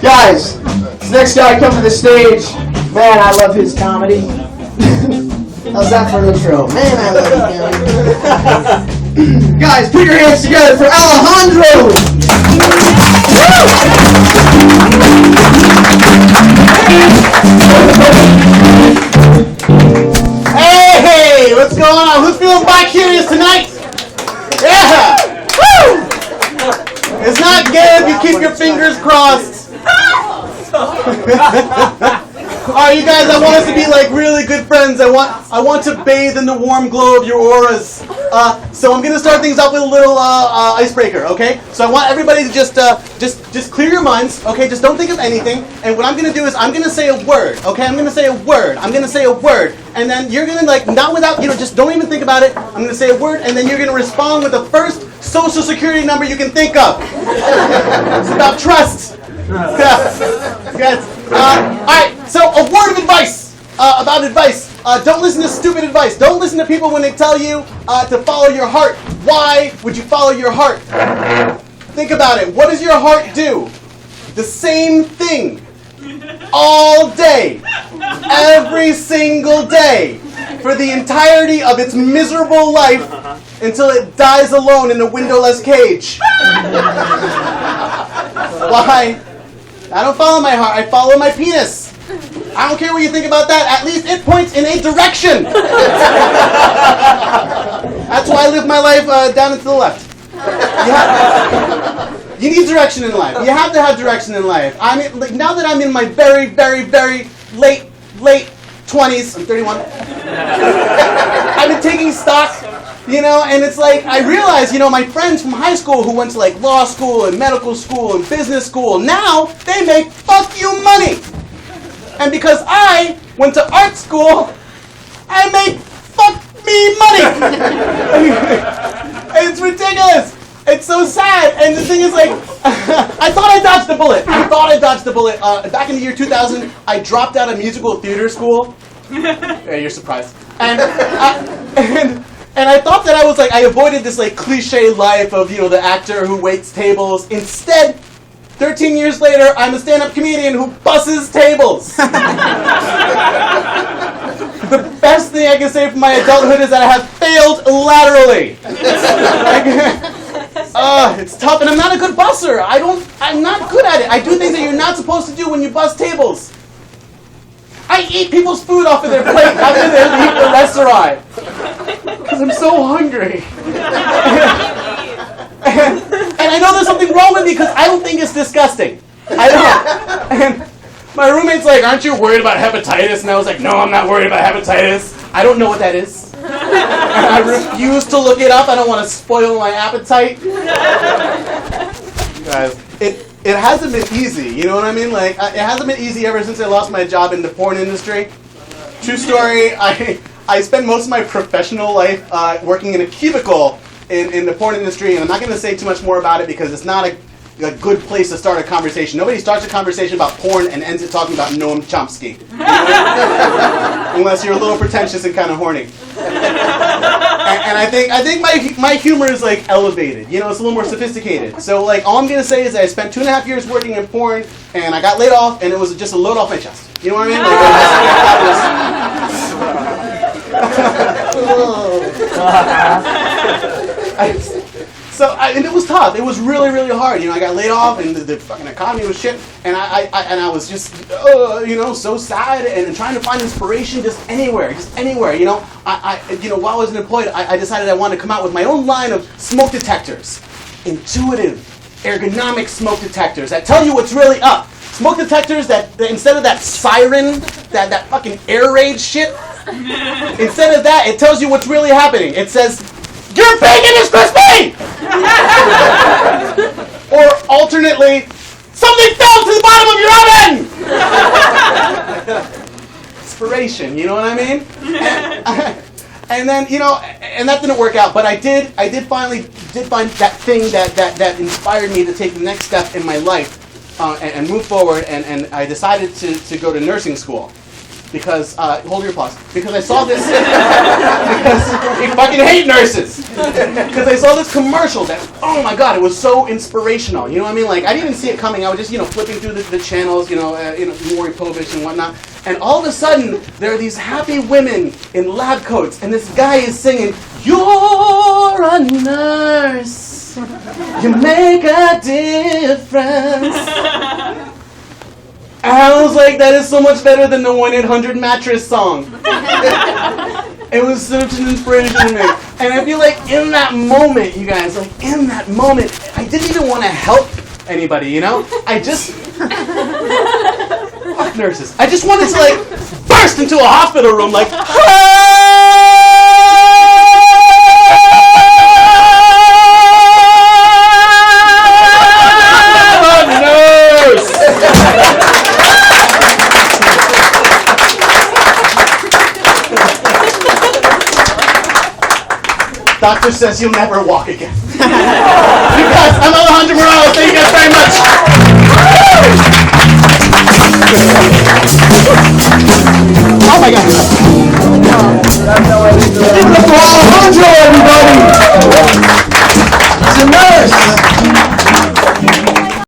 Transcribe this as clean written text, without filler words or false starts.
Guys, this next guy come to the stage. Man, I love his comedy. How's that for an intro? Man, I love his comedy. Guys, put your hands together for Alejandro! Hey, what's going on? Who's feeling bi-curious tonight? Yeah! Woo! It's not gay if you keep your fingers crossed. Alright, you guys, I want us to be like really good friends. I want to bathe in the warm glow of your auras. So I'm gonna start things off with a little icebreaker, okay? So I want everybody to just clear your minds, okay? Just don't think of anything. And what I'm gonna do is I'm gonna say a word, okay? I'm gonna say a word, and then you're gonna not without, just don't even think about it. I'm gonna say a word, and then you're gonna respond with the first social security number you can think of. It's about trust. Good. Alright, so a word of advice about advice. Don't listen to stupid advice. Don't listen to people when they tell you to follow your heart. Why would you follow your heart? Think about it. What does your heart do? The same thing. All day. Every single day. For the entirety of its miserable life until it dies alone in a windowless cage. Why? I don't follow my heart. I follow my penis. I don't care what you think about that. At least it points in a direction. That's why I live my life down and to the left. You need direction in life. You have to have direction in life. Now that I'm in my very, very, very late 20s, I'm 31. I've been taking stock, and it's like I realize, my friends from high school who went to law school and medical school and business school, now they make fuck you money. And because I went to art school, I make fuck me money. It's ridiculous. It's so sad. And the thing is, I thought I dodged the bullet. Back in the year 2000, I dropped out of musical theater school. Yeah, you're surprised. And I thought that I avoided this cliche life of, the actor who waits tables. Instead, 13 years later, I'm a stand-up comedian who busses tables. The best thing I can say from my adulthood is that I have failed laterally. It's tough, and I'm not a good busser. I'm not good at it. I do things that you're not supposed to do when you bus tables. I eat people's food off of their plate after they leave the restaurant. Because I'm so hungry. And I know there's something wrong with me because I don't think it's disgusting. I don't. And my roommate's like, aren't you worried about hepatitis? And I was like, no, I'm not worried about hepatitis. I don't know what that is. And I refuse to look it up. I don't want to spoil my appetite. Guys, it hasn't been easy. You know what I mean? It hasn't been easy ever since I lost my job in the porn industry. True story, I spent most of my professional life working in a cubicle in the porn industry, and I'm not going to say too much more about it because it's not a good place to start a conversation. Nobody starts a conversation about porn and ends it talking about Noam Chomsky. Unless you're a little pretentious and kind of horny. And I think my humor is elevated. It's a little more sophisticated. So all I'm going to say is that I spent 2.5 years working in porn, and I got laid off, and it was just a load off my chest. You know what I mean? And it was tough. It was really, really hard. I got laid off, and the fucking economy was shit. And I was just, so sad, and trying to find inspiration just anywhere. While I was unemployed, I decided I wanted to come out with my own line of smoke detectors, intuitive, ergonomic smoke detectors that tell you what's really up. Smoke detectors that instead of that siren, that fucking air raid shit, instead of that, it tells you what's really happening. It says, your bacon is crispy! Or alternately, something fell to the bottom of your oven! Inspiration, you know what I mean? And then, and that didn't work out, but I did finally find that thing that inspired me to take the next step in my life and move forward, and I decided to go to nursing school. because, hold your applause, because I saw this, because we fucking hate nurses. Because I saw this commercial that, oh my god, it was so inspirational. You know what I mean? Like, I didn't even see it coming. I was just, flipping through the channels, Maury Povich and whatnot. And all of a sudden, there are these happy women in lab coats, and this guy is singing, "You're a nurse, you make a difference." And I was like, that is so much better than the 1-800-mattress song. It was such an inspiration to me. And I feel like in that moment, you guys, like in that moment, I didn't even want to help anybody, I just... Fuck nurses. I just wanted to like burst into a hospital room like, Doctor says you'll never walk again. You guys, I'm Alejandro Morales. Thank you guys very much.